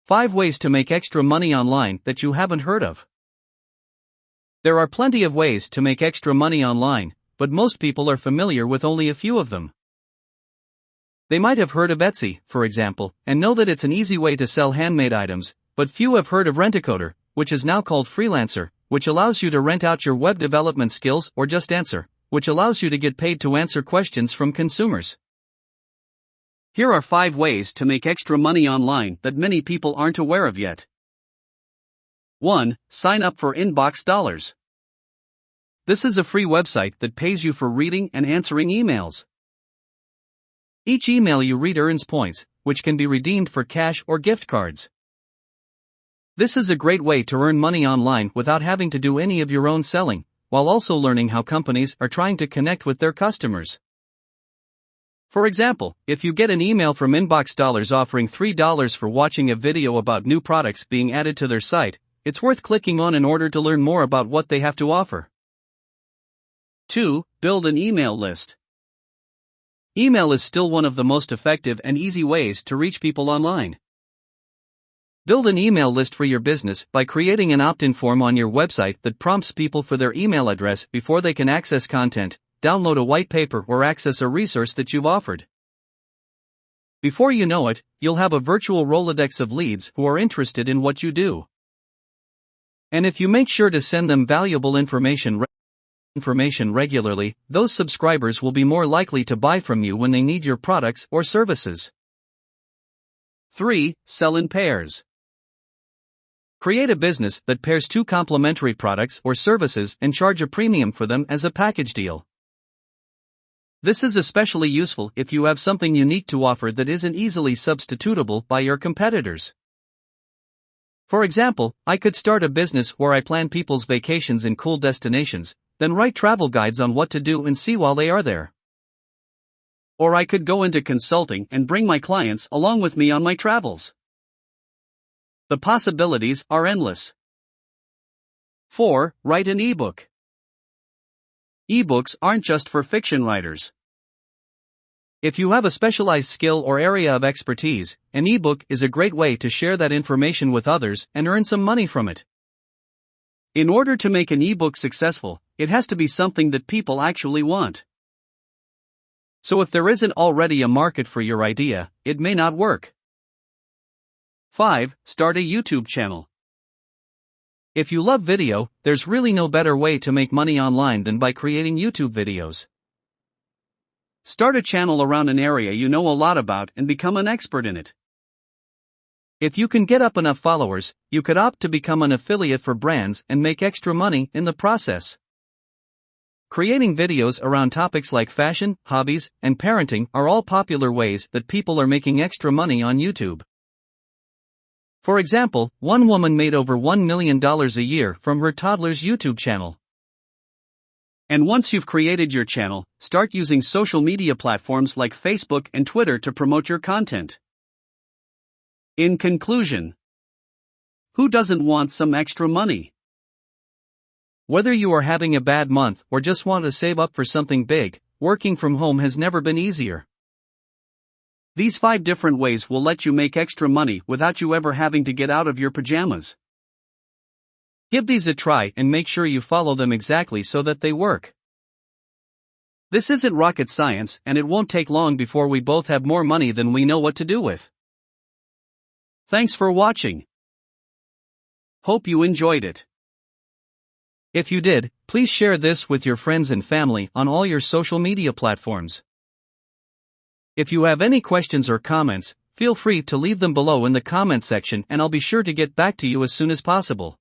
5 ways to make extra money online that you haven't heard of. There are plenty of ways to make extra money online, but most people are familiar with only a few of them. They might have heard of Etsy, for example, and know that it's an easy way to sell handmade items, but few have heard of Rentacoder, which is now called Freelancer, which allows you to rent out your web development skills, or JustAnswer, which allows you to get paid to answer questions from consumers. Here are 5 ways to make extra money online that many people aren't aware of yet. 1. Sign up for Inbox Dollars. This is a free website that pays you for reading and answering emails. Each email you read earns points, which can be redeemed for cash or gift cards. This is a great way to earn money online without having to do any of your own selling, while also learning how companies are trying to connect with their customers. For example, if you get an email from Inbox Dollars offering $3 for watching a video about new products being added to their site, it's worth clicking on in order to learn more about what they have to offer. 2. Build an email list. Email is still one of the most effective and easy ways to reach people online. Build an email list for your business by creating an opt-in form on your website that prompts people for their email address before they can access content, download a white paper, or access a resource that you've offered. Before you know it, you'll have a virtual Rolodex of leads who are interested in what you do. And if you make sure to send them valuable information regularly, those subscribers will be more likely to buy from you when they need your products or services. 3. Sell in pairs. Create a business that pairs 2 complementary products or services and charge a premium for them as a package deal. This is especially useful if you have something unique to offer that isn't easily substitutable by your competitors. For example, I could start a business where I plan people's vacations in cool destinations, then write travel guides on what to do and see while they are there. Or I could go into consulting and bring my clients along with me on my travels. The possibilities are endless. 4. Write an ebook. Ebooks aren't just for fiction writers. If you have a specialized skill or area of expertise, an ebook is a great way to share that information with others and earn some money from it. In order to make an ebook successful, it has to be something that people actually want. So if there isn't already a market for your idea, it may not work. 5. Start a YouTube channel. If you love video, there's really no better way to make money online than by creating YouTube videos. Start a channel around an area you know a lot about and become an expert in it. If you can get up enough followers, you could opt to become an affiliate for brands and make extra money in the process. Creating videos around topics like fashion, hobbies, and parenting are all popular ways that people are making extra money on YouTube. For example, one woman made over $1 million a year from her toddler's YouTube channel. And once you've created your channel, start using social media platforms like Facebook and Twitter to promote your content. In conclusion, who doesn't want some extra money? Whether you are having a bad month or just want to save up for something big, working from home has never been easier. These 5 different ways will let you make extra money without you ever having to get out of your pajamas. Give these a try and make sure you follow them exactly so that they work. This isn't rocket science, and it won't take long before we both have more money than we know what to do with. Thanks for watching. Hope you enjoyed it. If you did, please share this with your friends and family on all your social media platforms. If you have any questions or comments, feel free to leave them below in the comment section and I'll be sure to get back to you as soon as possible.